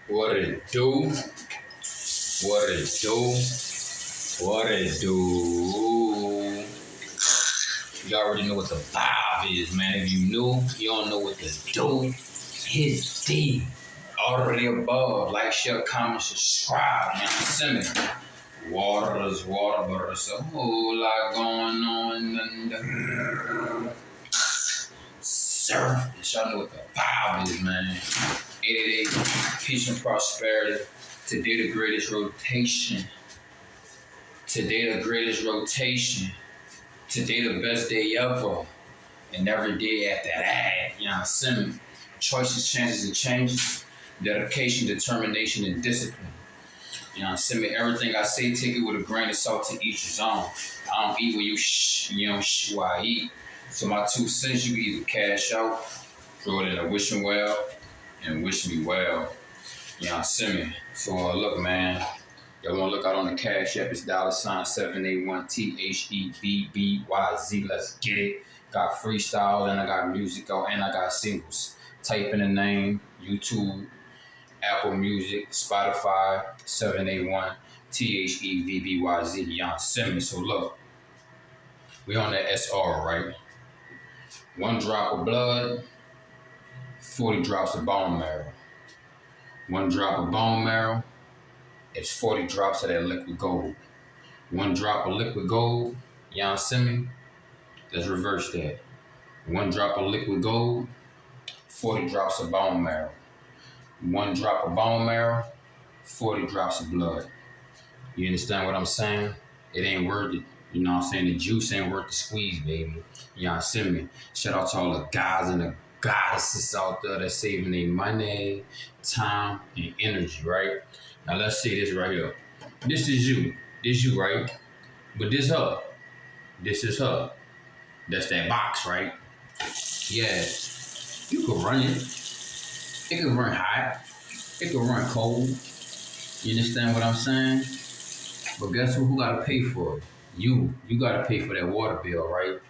What it do? What it do? What it do? You already know what the vibe is, man. If you new, you don't know what to do. Hit D. All of the above. Like, share, comment, subscribe. You know what I'm saying? Water is water, but there's a whole lot going on. Surface. Y'all know what the vibe is, man. 88, peace and prosperity. Today the greatest rotation. Today the greatest rotation. Today the best day ever. And every day after that. You know what I'm saying? Choices, chances, and changes. Dedication, determination, and discipline. You know what I'm saying? Everything I say, take it with a grain of salt to each his own. I don't eat what you don't what I eat. So my 2 cents, you can either cash out, throw it in a wishing well, and wish me well. You know what I'm saying? So look, man, y'all wanna look out on the Cash App, it's $781THEVBYZ. Let's get it. Got freestyle, and I got music out, and I got singles. Type in the name, YouTube, Apple Music, Spotify, 781THEVBYZ. You know what I'm saying? So look, we on that SR, right? 1 drop of blood, 40 drops of bone marrow. 1 drop of bone marrow is 40 drops of that liquid gold. 1 drop of liquid gold, you know what I'm saying? Let's reverse that. 1 drop of liquid gold, 40 drops of bone marrow. 1 drop of bone marrow, 40 drops of blood. You understand what I'm saying? It ain't worth it. You know what I'm saying? The juice ain't worth the squeeze, baby. You know what I'm saying? Shout out to all the guys and the goddesses out there that's saving their money, time, and energy, right? Now let's say this right here. This is you. This you, right? But this her. This is her. That's that box, right? Yeah. You can run it. It can run hot. It can run cold. You understand what I'm saying? But guess who gotta pay for it? You gotta pay for that water bill, right?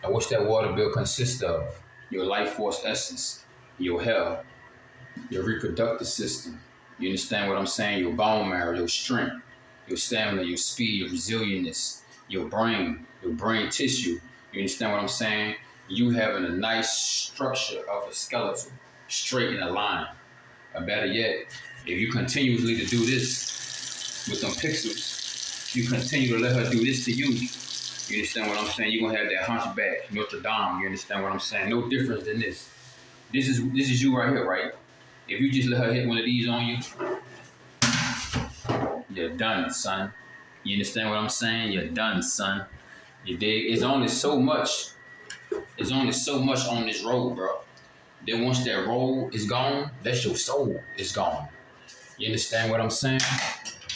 And what's that water bill consist of? Your life force essence, your health, your reproductive system. You understand what I'm saying? Your bone marrow, your strength, your stamina, your speed, your resilience, your brain tissue. You understand what I'm saying? You having a nice structure of a skeleton, straight in a line. Or better yet, if you continuously to do this with them pixels, you continue to let her do this to you. You understand what I'm saying? You're gonna have that hunchback, Notre Dame. You understand what I'm saying? No difference than this. This is you right here, right? If you just let her hit one of these on you, you're done, son. You understand what I'm saying? You're done, son. You dig? It's only so much on this road, bro. Then once that road is gone, that's your soul is gone. You understand what I'm saying?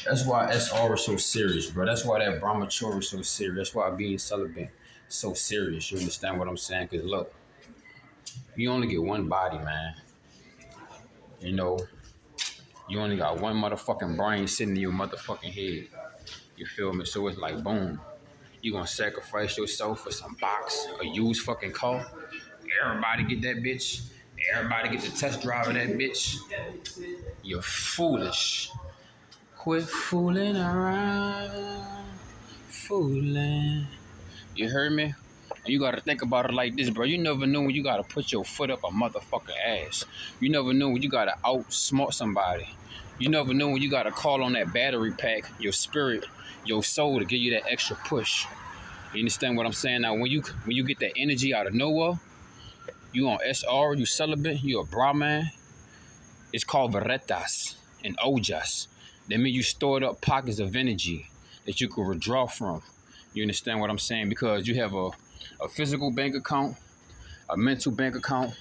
That's why SR is so serious, bro. That's why that brahmacharya is so serious. That's why being celibate is so serious. You understand what I'm saying? Because look, you only get one body, man. You know, you only got one motherfucking brain sitting in your motherfucking head. You feel me? So it's like, boom. You gonna sacrifice yourself for some box, a used fucking car? Everybody get that bitch. Everybody get the test drive of that bitch. You're foolish. Quit fooling around, fooling. You heard me? And you gotta think about it like this, bro. You never know when you gotta put your foot up a motherfucker ass. You never know when you gotta outsmart somebody. You never know when you gotta call on that battery pack, your spirit, your soul to give you that extra push. You understand what I'm saying? Now, when you get that energy out of nowhere, you on SR, you celibate, you a Brahman. It's called Veretas and Ojas. That means you stored up pockets of energy that you can withdraw from. You understand what I'm saying? Because you have a physical bank account, a mental bank account,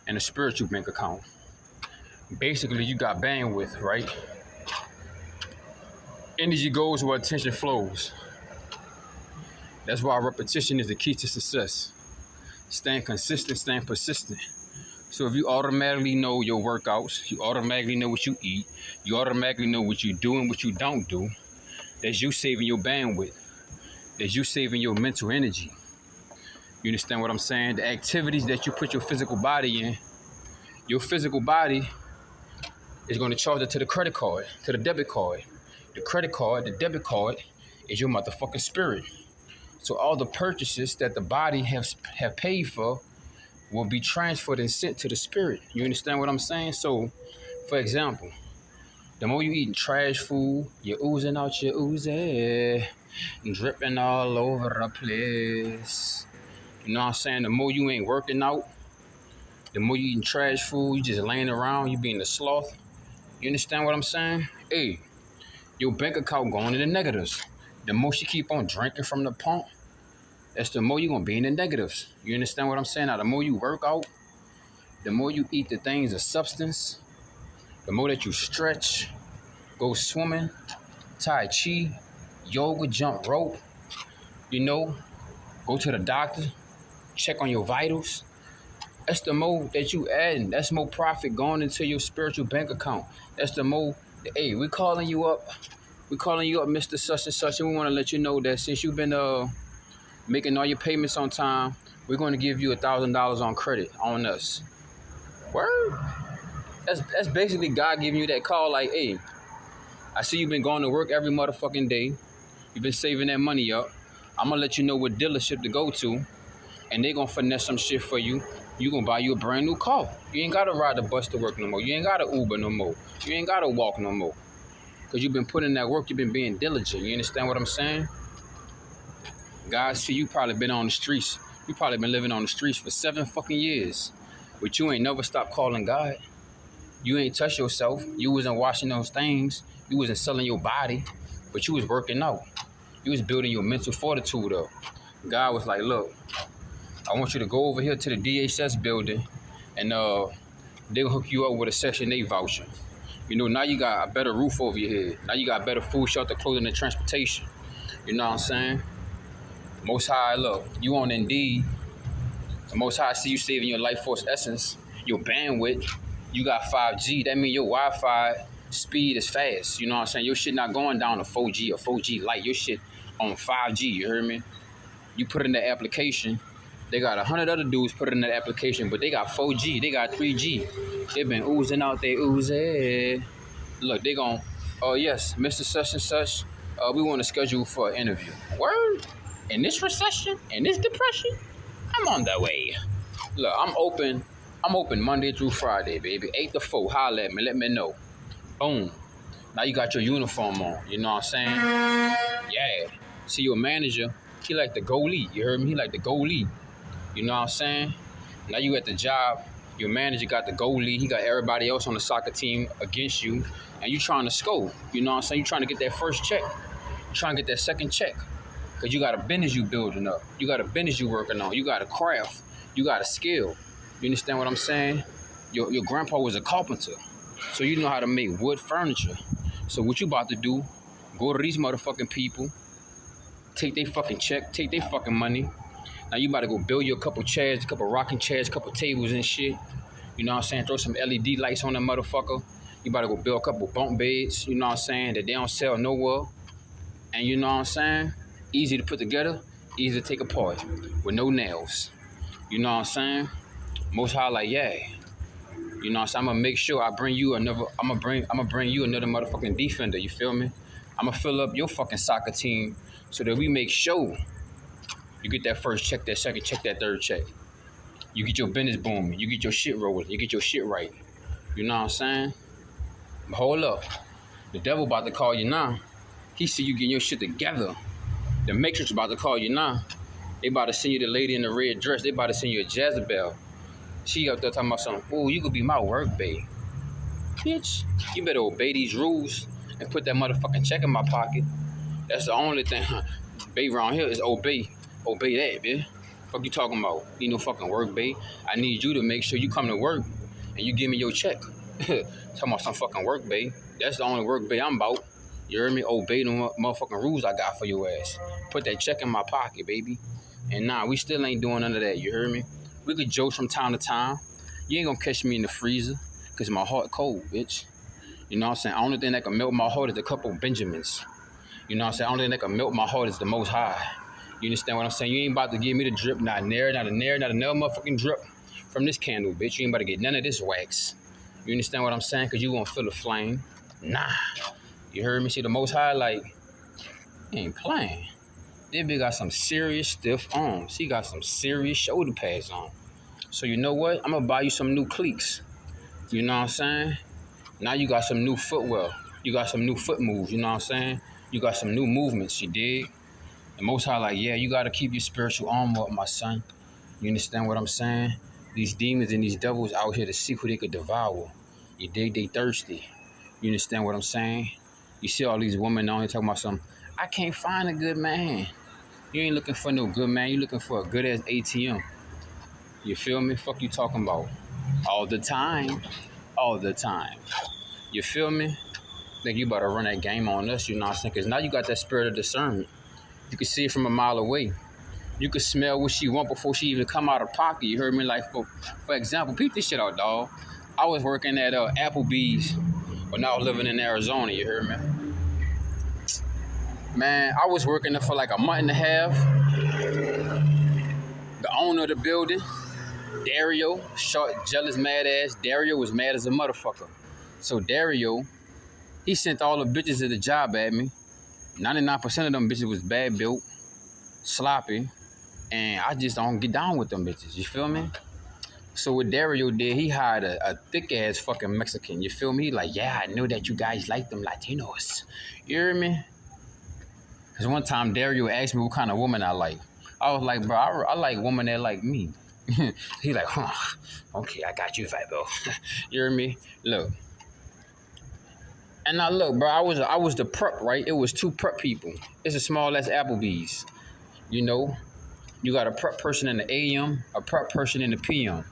and a spiritual bank account. Basically, you got bandwidth, right? Energy goes where attention flows. That's why repetition is the key to success. Staying consistent, staying persistent. So if you automatically know your workouts, you automatically know what you eat, you automatically know what you do and what you don't do, that's you saving your bandwidth. That's you saving your mental energy. You understand what I'm saying? The activities that you put your physical body in, your physical body It's going to charge it to the credit card, to the debit card. The credit card, the debit card is your motherfucking spirit. So all the purchases that the body have paid for will be transferred and sent to the spirit. You understand what I'm saying? So, for example, the more you eating trash food, you're oozing out your oozy, dripping all over the place. You know what I'm saying? The more you ain't working out, the more you eating trash food, you just laying around, you being a sloth. You understand what I'm saying? Hey, your bank account going in the negatives. The more you keep on drinking from the pump, that's the more you're going to be in the negatives. You understand what I'm saying? Now, the more you work out, the more you eat the things of substance, the more that you stretch, go swimming, tai chi, yoga, jump rope, you know, go to the doctor, check on your vitals. That's the more that you adding. That's more profit going into your spiritual bank account. That's the more, hey, we calling you up, Mr. Such and Such, and we want to let you know that since you've been making all your payments on time, we're going to give you $1,000 on credit on us. Word? That's basically God giving you that call like, hey, I see you've been going to work every motherfucking day. You've been saving that money up. I'm going to let you know what dealership to go to, and they're going to finesse some shit for you. You're going to buy you a brand new car. You ain't got to ride the bus to work no more. You ain't got to Uber no more. You ain't got to walk no more. Because you've been putting in that work. You've been being diligent. You understand what I'm saying? God, see, you probably been on the streets. You probably been living on the streets for 7 fucking years. But you ain't never stopped calling God. You ain't touched yourself. You wasn't washing those things. You wasn't selling your body. But you was working out. You was building your mental fortitude up. God was like, look, I want you to go over here to the DHS building and they'll hook you up with a Section 8 voucher. You know, now you got a better roof over your head. Now you got better food, shelter, clothing, and transportation. You know what I'm saying? Most High, look, you on Indeed. The Most High see you saving your life force essence, your bandwidth. You got 5G. That means your Wi-Fi speed is fast. You know what I'm saying? Your shit not going down to 4G or 4G light. Your shit on 5G. You heard me? You put in the application. They got 100 other dudes put in that application, but they got 4G. They got 3G. They've been oozing out there, oozy. Look, they gon', oh yes, Mr. Such and Such, we want to schedule for an interview. Word? In this recession? In this depression? I'm on that way. Look, I'm open Monday through Friday, baby. 8 to 4. Holla at me. Let me know. Boom. Now you got your uniform on. You know what I'm saying? Yeah. See, your manager, he like the goalie. You heard me? He like the goalie. You know what I'm saying? Now you at the job. Your manager got the goalie. He got everybody else on the soccer team against you. And you trying to score. You know what I'm saying? You trying to get that first check. You trying to get that second check. Because you got a business you building up. You got a business you working on. You got a craft. You got a skill. You understand what I'm saying? Your grandpa was a carpenter. So you know how to make wood furniture. So what you about to do, go to these motherfucking people, take their fucking check, take their fucking money. Now you about to go build you a couple chairs, a couple rocking chairs, a couple tables and shit. You know what I'm saying? Throw some LED lights on that motherfucker. You about to go build a couple bunk beds, you know what I'm saying, that they don't sell nowhere. And you know what I'm saying? Easy to put together, easy to take apart, with no nails. You know what I'm saying? Most High like, yeah. You know what I'm saying? I'm gonna make sure I bring you another, I'm gonna bring you another motherfucking defender, you feel me? I'm gonna fill up your fucking soccer team so that we make sure you get that first check, that second check, that third check. You get your business booming, you get your shit rolling, you get your shit right. You know what I'm saying? But hold up. The devil about to call you now. He see you getting your shit together. The Matrix about to call you now. They about to send you the lady in the red dress. They about to send you a Jezebel. She up there talking about something. Oh, you could be my work babe. Bitch, you better obey these rules and put that motherfucking check in my pocket. That's the only thing. Babe around here is obey. Obey that, bitch. Fuck you talking about? Need no fucking work, babe. I need you to make sure you come to work and you give me your check. Talking about some fucking work, babe. That's the only work, babe, I'm about. You heard me? Obey the motherfucking rules I got for your ass. Put that check in my pocket, baby. And nah, we still ain't doing none of that. You heard me? We could joke from time to time. You ain't gonna catch me in the freezer because my heart cold, bitch. You know what I'm saying? The only thing that can melt my heart is a couple Benjamins. You know what I'm saying? The only thing that can melt my heart is the Most High. You understand what I'm saying? You ain't about to give me the drip, not a nair, not another motherfucking drip from this candle, bitch. You ain't about to get none of this wax. You understand what I'm saying? Because you won't feel the flame. Nah. You heard me? See, the Most High, like, he ain't playing. This bitch got some serious stiff arms. He got some serious shoulder pads on. So you know what? I'm going to buy you some new cleats. You know what I'm saying? Now you got some new footwear. You got some new foot moves. You know what I'm saying? You got some new movements. You dig? The Most High, like, yeah, you got to keep your spiritual armor up, my son. You understand what I'm saying? These demons and these devils out here to see who they could devour. You dig? They thirsty. You understand what I'm saying? You see all these women on here talking about something. I can't find a good man. You ain't looking for no good man. You looking for a good ass ATM. You feel me? Fuck you talking about. All the time. All the time. You feel me? Think you better run that game on us, you know what I'm saying? Because now you got that spirit of discernment. You can see it from a mile away. You can smell what she want before she even come out of pocket. You heard me? Like, for example, peep this shit out, dog. I was working at Applebee's, but now living in Arizona, you heard me? Man, I was working there for like a month and a half. The owner of the building, Dario, short, jealous, mad ass. Dario was mad as a motherfucker. So Dario, he sent all the bitches at the job at me. 99% of them bitches was bad built, sloppy, and I just don't get down with them bitches. You feel me? So what Dario did, he hired a thick ass fucking Mexican. You feel me? He like, yeah, I know that you guys like them Latinos. You hear me? Because one time Dario asked me what kind of woman I like. I was like, bro, I like women that like me. He like, huh, okay, I got you, Vibo. You hear me? Look. And now look, bro, I was the prep, right? It was two prep people. It's a small ass Applebee's. You know, you got a prep person in the AM, a prep person in the PM.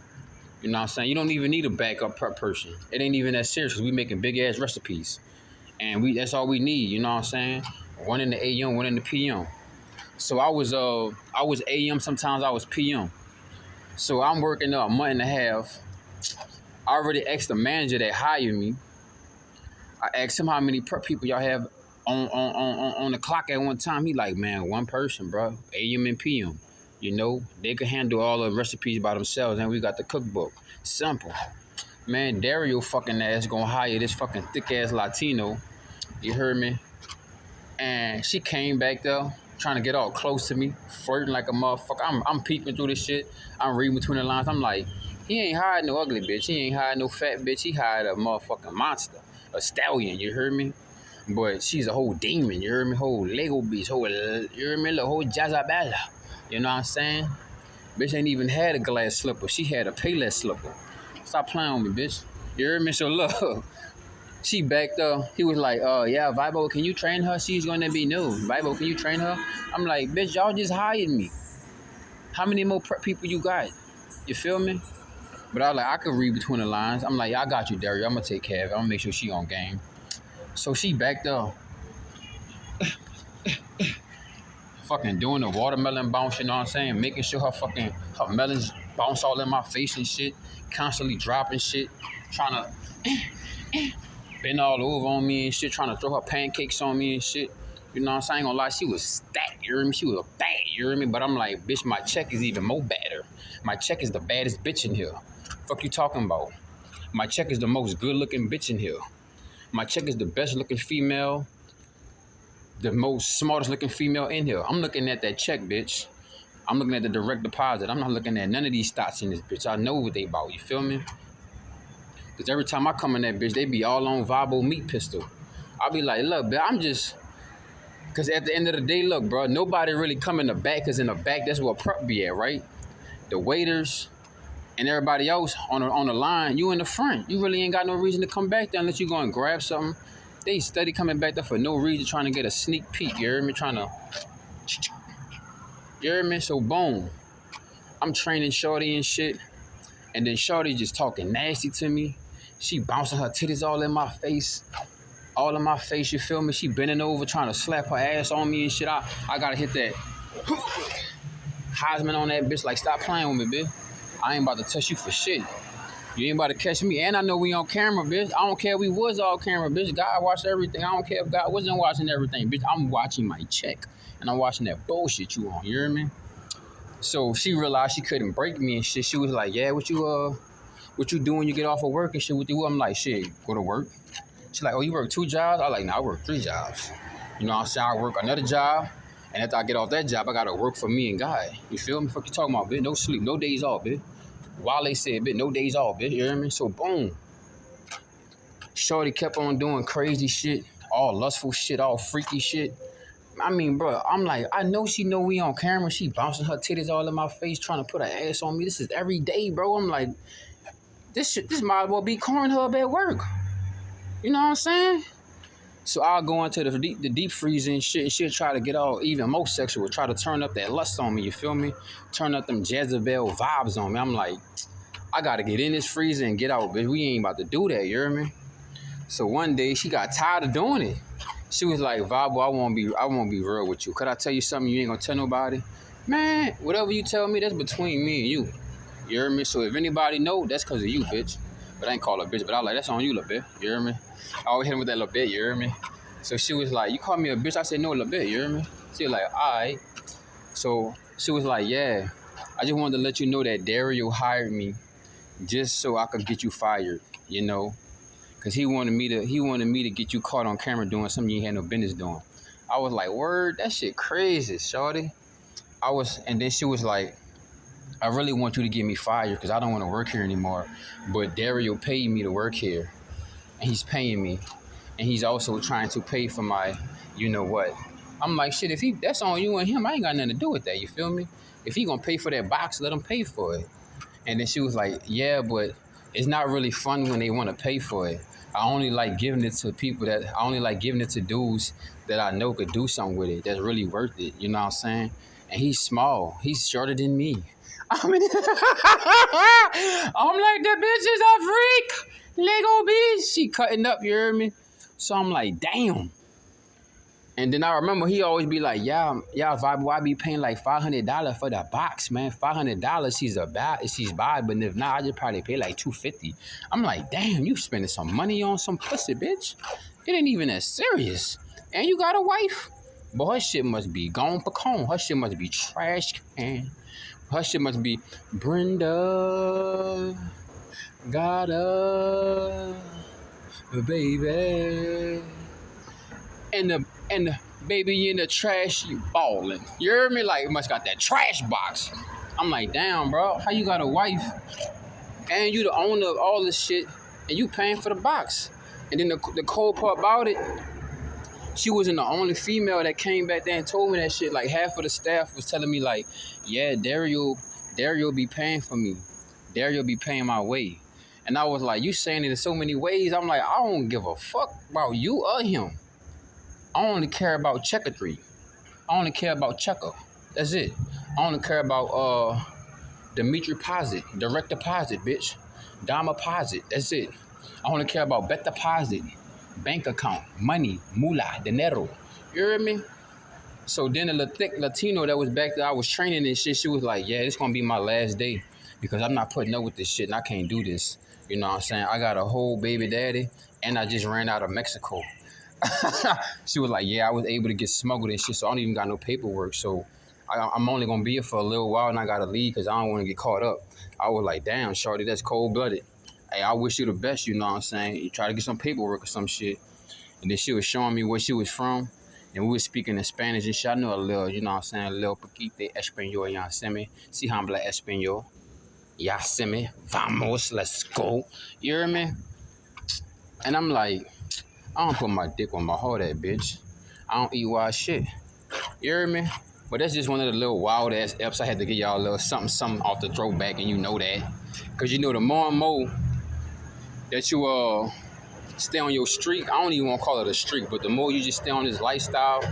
You know what I'm saying? You don't even need a backup prep person. It ain't even that serious because we making big ass recipes. And that's all we need, you know what I'm saying? One in the AM, one in the PM. So I was AM, sometimes I was PM. So I'm working a month and a half. I already asked the manager that hired me. I asked him how many prep people y'all have on the clock at one time. He like, man, one person, bro. AM and PM. You know, they can handle all the recipes by themselves, and we got the cookbook. Simple. Man, Dario fucking ass gonna hire this fucking thick ass Latino. You heard me? And she came back there trying to get all close to me, flirting like a motherfucker. I'm peeking through this shit. I'm reading between the lines. I'm like, he ain't hired no ugly bitch. He ain't hired no fat bitch. He hired a motherfucking monster, a stallion. You heard me? But she's a whole demon. You heard me? Whole Lego beast. Whole, you heard me? Whole Jazabella. You know what I'm saying? Bitch ain't even had a glass slipper. She had a Payless slipper. Stop playing with me, bitch. You heard me? So look, she backed up. He was like, yeah, Vibo, can you train her? She's gonna be new. Vibo, can you train her? I'm like, bitch, y'all just hired me. How many more prep people you got? You feel me? But I was like, I could read between the lines. I'm like, I got you, Dario. I'm gonna take care of it. I'm gonna make sure she on game. So she backed up. Fucking doing the watermelon bounce, you know what I'm saying? Making sure her melons bounce all in my face and shit. Constantly dropping shit. Trying to bend all over on me and shit. Trying to throw her pancakes on me and shit. You know what I'm saying? I ain't gonna lie, she was stacked, you hear me? She was a bad, you hear me? But I'm like, bitch, my check is even more badder. My check is the baddest bitch in here. Fuck you talking about? My check is the most good looking bitch in here. My check is the best looking female. The most smartest looking female in here. I'm looking at that check, bitch. I'm looking at the direct deposit. I'm not looking at none of these stocks in this bitch. I know what they about. You feel me? Because every time I come in that bitch, they be all on Vibo meat pistol. I'll be like, look, bitch, I'm just... Because at the end of the day, look, bro, nobody really come in the back. Because in the back, that's where prep be at, right? The waiters and everybody else on the line, you in the front. You really ain't got no reason to come back there unless you go and grab something. They steady coming back there for no reason, trying to get a sneak peek. You hear me? You hear me? So boom, I'm training Shorty and shit, and then Shorty just talking nasty to me. She bouncing her titties all in my face, you feel me? She bending over trying to slap her ass on me and shit. I gotta hit that Heisman on that bitch. Like, stop playing with me, bitch. I ain't about to touch you for shit. You ain't about to catch me. And I know we on camera, bitch. I don't care if we was all camera, bitch. God watched everything. I don't care if God wasn't watching everything, bitch. I'm watching my check. And I'm watching that bullshit you on. You hear me? So she realized she couldn't break me and shit. She was like, yeah, what what you do when you get off of work and shit with you? I'm like, shit, go to work. She's like, oh, you work 2 jobs? I'm like, nah, I work 3 jobs. You know what I'm saying? I work another job, and after I get off that job, I gotta work for me and God. You feel me? Fuck you talking about, bitch? No sleep, no days off, bitch. Wale said, bitch, no days off, bitch. You hear me? So boom. Shorty kept on doing crazy shit, all lustful shit, all freaky shit. I mean, bro, I'm like, I know she know we on camera. She bouncing her titties all in my face, trying to put her ass on me. This is every day, bro. I'm like, this might as well be Cornhub at work. You know what I'm saying? So I'll go into the deep freezing shit, and she'll try to get all even more sexual, try to turn up that lust on me, you feel me? Turn up them Jezebel vibes on me. I'm like, I gotta get in this freezer and get out, bitch. We ain't about to do that, you hear me? So one day she got tired of doing it. She was like, Vabo, I won't be real with you. Could I tell you something you ain't gonna tell nobody? Man, whatever you tell me, that's between me and you. You hear me? So if anybody know, that's because of you, bitch. But I ain't call her bitch, but I was like, that's on you, little bitch. You hear me? I always hit him with that little bit, you hear me? So she was like, you call me a bitch? I said, no, little bit, you hear me? She was like, all right. So she was like, yeah, I just wanted to let you know that Dario hired me just so I could get you fired, you know? Because he wanted me to get you caught on camera doing something you ain't had no business doing. I was like, word, that shit crazy, shorty. And then she was like, I really want you to get me fired because I don't want to work here anymore. But Dario paid me to work here. And he's paying me. And he's also trying to pay for my, you know what. I'm like, shit, that's on you and him, I ain't got nothing to do with that, you feel me? If he gonna pay for that box, let him pay for it. And then she was like, yeah, but it's not really fun when they want to pay for it. I only like giving it to dudes that I know could do something with it that's really worth it, you know what I'm saying? And he's small. He's shorter than me. I'm like, the bitch is a freak. Lego bitch. She cutting up, you heard me? So I'm like, damn. And then I remember he always be like, yeah, Vibe, I be paying like $500 for the box, man. $500 she's buy, but if not, I just probably pay like $250. I'm like, damn, you spending some money on some pussy, bitch. It ain't even that serious. And you got a wife. But her shit must be gone pecan. Her shit must be trash can. Her shit must be Brenda got a baby. And the baby in the trash, you ballin'. You heard me? Like, it must got that trash box. I'm like, damn, bro, how you got a wife and you the owner of all this shit and you paying for the box? And then the cold part about it, she wasn't the only female that came back there and told me that shit. Like, half of the staff was telling me, like, yeah, Dario be paying for me. Dario be paying my way. And I was like, you saying it in so many ways. I'm like, I don't give a fuck about you or him. I only care about Checker 3. I only care about Checker. That's it. I only care about Dimitri Deposit, direct deposit, bitch. Dime deposit. That's it. I only care about bet deposit, bank account, money, moolah, dinero. You hear me? So then the thick Latino that was back there, I was training and shit, she was like, yeah, it's gonna be my last day because I'm not putting up with this shit and I can't do this. You know what I'm saying? I got a whole baby daddy and I just ran out of Mexico. She was like, yeah, I was able to get smuggled and shit, so I don't even got no paperwork. So I'm only going to be here for a little while and I got to leave because I don't want to get caught up. I was like, damn, shorty, that's cold-blooded. Hey, I wish you the best, you know what I'm saying? You try to get some paperwork or some shit. And then she was showing me where she was from. And we were speaking in Spanish and shit. I know a little, you know what I'm saying? A little poquito español, ya se me. Si habla español. Ya se me. Vamos, let's go. You hear me? And I'm like, I don't put my dick on my heart at, bitch. I don't eat wild shit. You hear me? But that's just one of the little wild ass eps. I had to give y'all a little something off the throwback, and you know that. Cause you know the more and more that you stay on your streak, I don't even want to call it a streak, but the more you just stay on this lifestyle,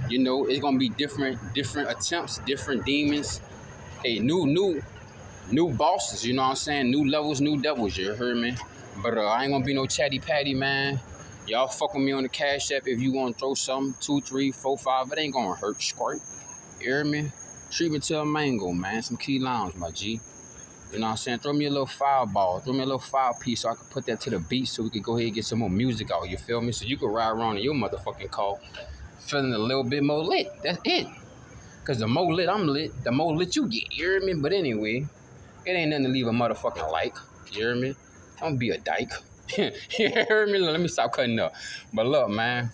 you know, it's gonna be different attempts, different demons. Hey, new bosses, you know what I'm saying? New levels, new devils, you heard me? But I ain't gonna be no chatty patty, man. Y'all fuck with me on the Cash App if you want to throw something, 2, 3, 4, 5. It ain't gonna hurt, squirt. You hear me? Treat me to a mango, man. Some key lounge, my G. You know what I'm saying? Throw me a little foul ball. Throw me a little foul piece so I can put that to the beat so we can go ahead and get some more music out. You feel me? So you can ride around in your motherfucking car feeling a little bit more lit. That's it. Because the more lit I'm lit, the more lit you get. You hear me? But anyway, it ain't nothing to leave a motherfucking like. You hear me? Don't be a dyke. You hear me? Let me stop cutting up. But look, man.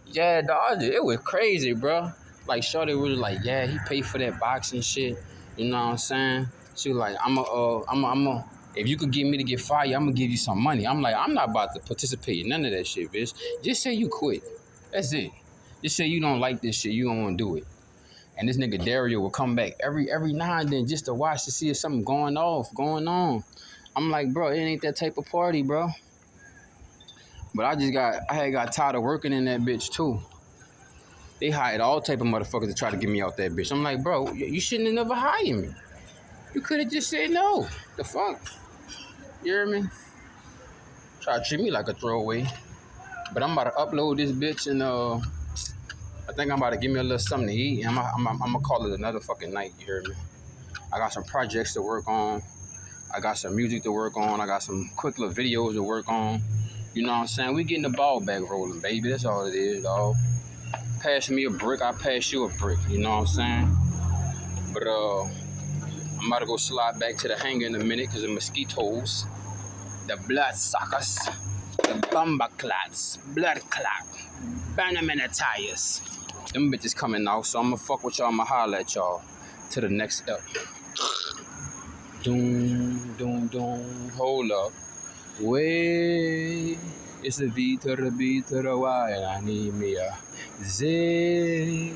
Yeah, dog, it was crazy, bro. Like, shorty was like, yeah, he paid for that boxing shit. You know what I'm saying? She was like, if you could get me to get fired, I'm gonna give you some money. I'm like, I'm not about to participate in none of that shit, bitch. Just say you quit. That's it. Just say you don't like this shit. You don't want to do it. And this nigga Dario will come back every now and then just to watch to see if something going on. I'm like, bro, it ain't that type of party, bro. But I had got tired of working in that bitch too. They hired all type of motherfuckers to try to get me out that bitch. I'm like, bro, you shouldn't have never hired me. You could have just said no. The fuck? You hear me? Try to treat me like a throwaway. But I'm about to upload this bitch and I think I'm about to give me a little something to eat. And I'm gonna call it another fucking night. You hear me? I got some projects to work on. I got some music to work on. I got some quick little videos to work on. You know what I'm saying? We getting the ball back rolling, baby. That's all it is, dog. Pass me a brick, I pass you a brick. You know what I'm saying? But I'm about to go slide back to the hangar in a minute because the mosquitoes, the bloodsuckers, the bumper clots, blood clot, burn them in the tires. Them bitches coming out, so I'm gonna fuck with y'all. I'm gonna holler at y'all to the next step. Doom, doom, doom. Hold up. Wait. It's a V to the B to the Y, and I need me a Z.